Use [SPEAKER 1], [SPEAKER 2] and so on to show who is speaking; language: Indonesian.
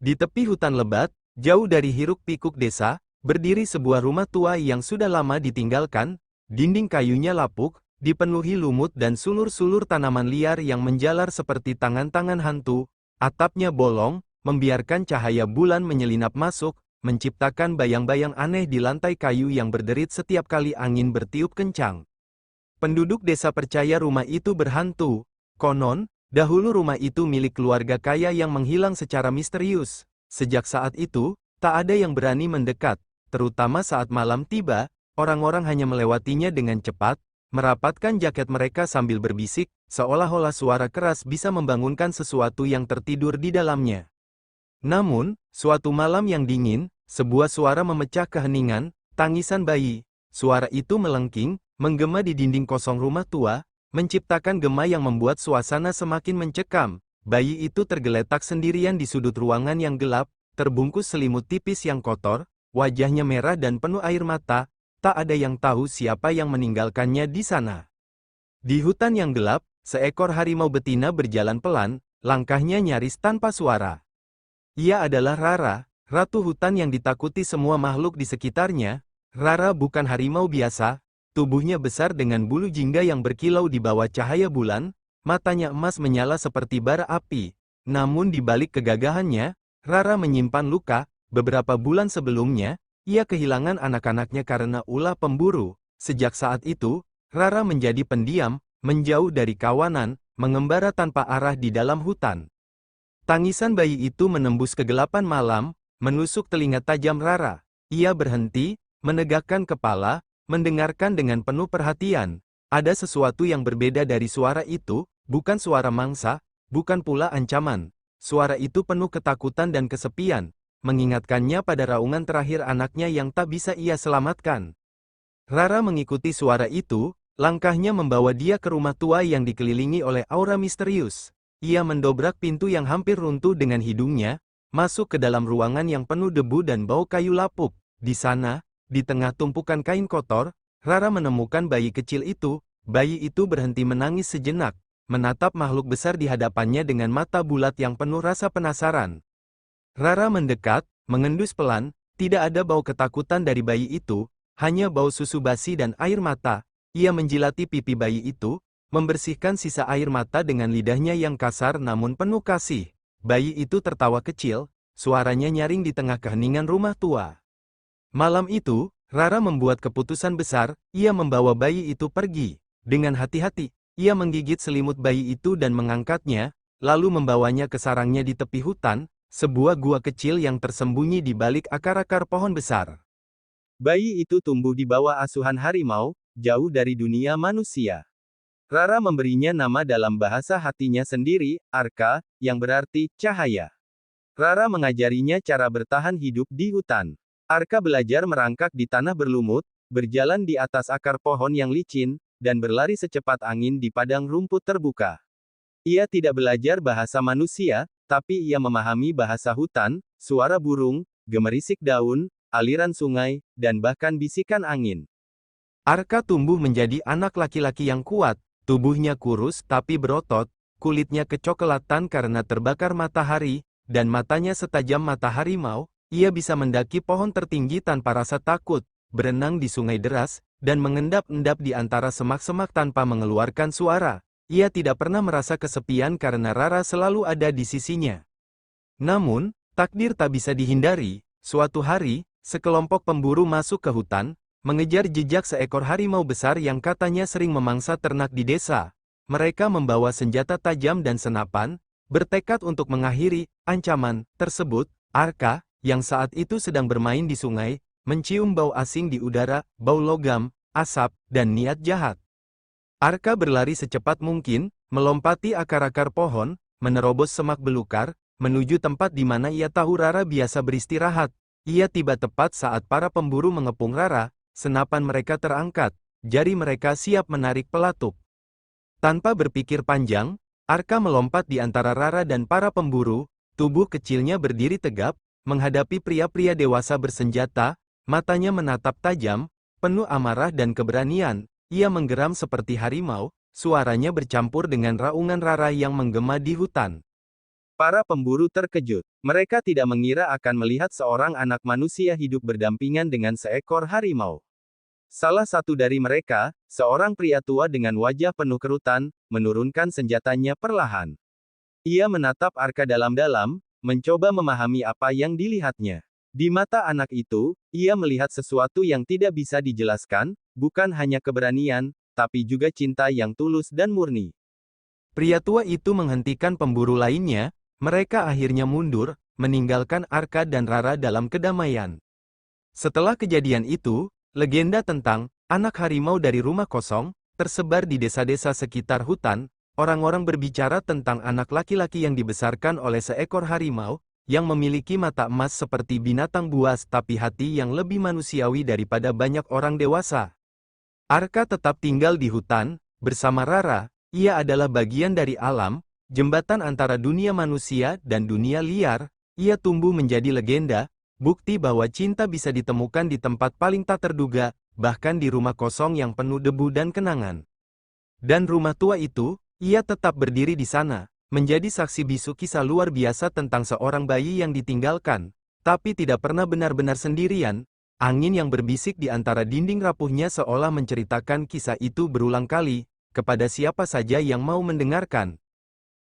[SPEAKER 1] Di tepi hutan lebat, jauh dari hiruk-pikuk desa, berdiri sebuah rumah tua yang sudah lama ditinggalkan. Dinding kayunya lapuk, dipenuhi lumut dan sulur-sulur tanaman liar yang menjalar seperti tangan-tangan hantu. Atapnya bolong, membiarkan cahaya bulan menyelinap masuk, menciptakan bayang-bayang aneh di lantai kayu yang berderit setiap kali angin bertiup kencang. Penduduk desa percaya rumah itu berhantu. Konon, dahulu rumah itu milik keluarga kaya yang menghilang secara misterius. Sejak saat itu, tak ada yang berani mendekat, terutama saat malam tiba, orang-orang hanya melewatinya dengan cepat, merapatkan jaket mereka sambil berbisik, seolah-olah suara keras bisa membangunkan sesuatu yang tertidur di dalamnya. Namun, suatu malam yang dingin, sebuah suara memecah keheningan, tangisan bayi. Suara itu melengking, menggema di dinding kosong rumah tua, menciptakan gema yang membuat suasana semakin mencekam. Bayi itu tergeletak sendirian di sudut ruangan yang gelap, terbungkus selimut tipis yang kotor, wajahnya merah dan penuh air mata, tak ada yang tahu siapa yang meninggalkannya di sana. Di hutan yang gelap, seekor harimau betina berjalan pelan, langkahnya nyaris tanpa suara. Ia adalah Rara, ratu hutan yang ditakuti semua makhluk di sekitarnya. Rara bukan harimau biasa, tubuhnya besar dengan bulu jingga yang berkilau di bawah cahaya bulan, matanya emas menyala seperti bara api. Namun di balik kegagahannya, Rara menyimpan luka. Beberapa bulan sebelumnya, ia kehilangan anak-anaknya karena ulah pemburu. Sejak saat itu, Rara menjadi pendiam, menjauh dari kawanan, mengembara tanpa arah di dalam hutan. Tangisan bayi itu menembus kegelapan malam, menusuk telinga tajam Rara. Ia berhenti, menegakkan kepala, mendengarkan dengan penuh perhatian. Ada sesuatu yang berbeda dari suara itu, bukan suara mangsa, bukan pula ancaman. Suara itu penuh ketakutan dan kesepian, mengingatkannya pada raungan terakhir anaknya yang tak bisa ia selamatkan. Rara mengikuti suara itu, langkahnya membawa dia ke rumah tua yang dikelilingi oleh aura misterius. Ia mendobrak pintu yang hampir runtuh dengan hidungnya, masuk ke dalam ruangan yang penuh debu dan bau kayu lapuk. Di sana, di tengah tumpukan kain kotor, Rara menemukan bayi kecil itu. Bayi itu berhenti menangis sejenak, menatap makhluk besar di hadapannya dengan mata bulat yang penuh rasa penasaran. Rara mendekat, mengendus pelan, tidak ada bau ketakutan dari bayi itu, hanya bau susu basi dan air mata. Ia menjilati pipi bayi itu, membersihkan sisa air mata dengan lidahnya yang kasar namun penuh kasih. Bayi itu tertawa kecil, suaranya nyaring di tengah keheningan rumah tua. Malam itu, Rara membuat keputusan besar, ia membawa bayi itu pergi. Dengan hati-hati, ia menggigit selimut bayi itu dan mengangkatnya, lalu membawanya ke sarangnya di tepi hutan, sebuah gua kecil yang tersembunyi di balik akar-akar pohon besar. Bayi itu tumbuh di bawah asuhan harimau, jauh dari dunia manusia. Rara memberinya nama dalam bahasa hatinya sendiri, Arka, yang berarti cahaya. Rara mengajarinya cara bertahan hidup di hutan. Arka belajar merangkak di tanah berlumut, berjalan di atas akar pohon yang licin, dan berlari secepat angin di padang rumput terbuka. Ia tidak belajar bahasa manusia, tapi ia memahami bahasa hutan, suara burung, gemerisik daun, aliran sungai, dan bahkan bisikan angin. Arka tumbuh menjadi anak laki-laki yang kuat. Tubuhnya kurus tapi berotot, kulitnya kecoklatan karena terbakar matahari, dan matanya setajam mata harimau. Ia bisa mendaki pohon tertinggi tanpa rasa takut, berenang di sungai deras, dan mengendap-endap di antara semak-semak tanpa mengeluarkan suara. Ia tidak pernah merasa kesepian karena Rara selalu ada di sisinya. Namun, takdir tak bisa dihindari. Suatu hari, sekelompok pemburu masuk ke hutan, mengejar jejak seekor harimau besar yang katanya sering memangsa ternak di desa. Mereka membawa senjata tajam dan senapan, bertekad untuk mengakhiri ancaman tersebut. Arka, yang saat itu sedang bermain di sungai, mencium bau asing di udara, bau logam, asap, dan niat jahat. Arka berlari secepat mungkin, melompati akar-akar pohon, menerobos semak belukar, menuju tempat di mana ia tahu Rara biasa beristirahat. Ia tiba tepat saat para pemburu mengepung Rara. Senapan mereka terangkat, jari mereka siap menarik pelatuk. Tanpa berpikir panjang, Arka melompat di antara Rara dan para pemburu, tubuh kecilnya berdiri tegap, menghadapi pria-pria dewasa bersenjata, matanya menatap tajam, penuh amarah dan keberanian. Ia menggeram seperti harimau, suaranya bercampur dengan raungan Rara yang menggema di hutan. Para pemburu terkejut. Mereka tidak mengira akan melihat seorang anak manusia hidup berdampingan dengan seekor harimau. Salah satu dari mereka, seorang pria tua dengan wajah penuh kerutan, menurunkan senjatanya perlahan. Ia menatap Arka dalam-dalam, mencoba memahami apa yang dilihatnya. Di mata anak itu, ia melihat sesuatu yang tidak bisa dijelaskan, bukan hanya keberanian, tapi juga cinta yang tulus dan murni. Pria tua itu menghentikan pemburu lainnya, mereka akhirnya mundur, meninggalkan Arka dan Rara dalam kedamaian. Setelah kejadian itu, legenda tentang anak harimau dari rumah kosong tersebar di desa-desa sekitar hutan. Orang-orang berbicara tentang anak laki-laki yang dibesarkan oleh seekor harimau, yang memiliki mata emas seperti binatang buas tapi hati yang lebih manusiawi daripada banyak orang dewasa. Arka tetap tinggal di hutan, bersama Rara. Ia adalah bagian dari alam, jembatan antara dunia manusia dan dunia liar. Ia tumbuh menjadi legenda, bukti bahwa cinta bisa ditemukan di tempat paling tak terduga, bahkan di rumah kosong yang penuh debu dan kenangan. Dan rumah tua itu, ia tetap berdiri di sana, menjadi saksi bisu kisah luar biasa tentang seorang bayi yang ditinggalkan, tapi tidak pernah benar-benar sendirian. Angin yang berbisik di antara dinding rapuhnya seolah menceritakan kisah itu berulang kali, kepada siapa saja yang mau mendengarkan.